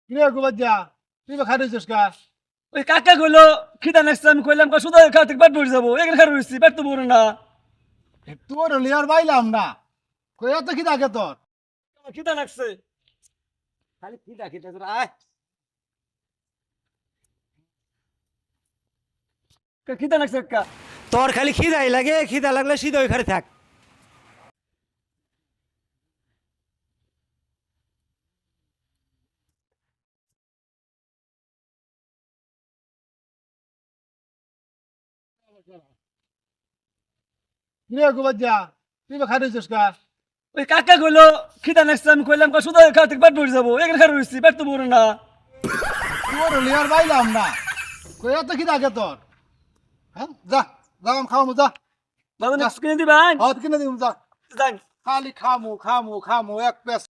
কিরে গোবাদ যা তুই বা খাই দিছিস কা ওই কাকা কইলো খিদা লাগছে আমি কইলাম শুধু খাওয়া থেকে পেট ভরে যাবো এখানে খাই রয়েছি পেট তো ভরে না তোর লিয়ার বাইলাম না কই এত কি থাকে তোর আমার খিদা লাগছে খালি খিদা খিদা তোর আয় খিদা লাগছে কা তোর খালি খিদাই লাগে, খিদা লাগলে সিধা ওইখানে থাক। কিরে গোবাদ যা তুই বা খাই দিছিস কা ওই কাকা কইলো খিদা লাগছে আমি কইলাম শুধু খাওয়া থেকে পেট ভরে যাবো এখানে খাই রয়েছি পেট তো ভরে না তোর লিয়ার বাইলাম না কই এত কি থাকে তোর হ্যাঁ যা যা আমি খাওয়ামু যা বাবা নেক্সট কিনে দিবেন হাত কিনে দিম যা যান খালি খামু খামু খামু এক পেস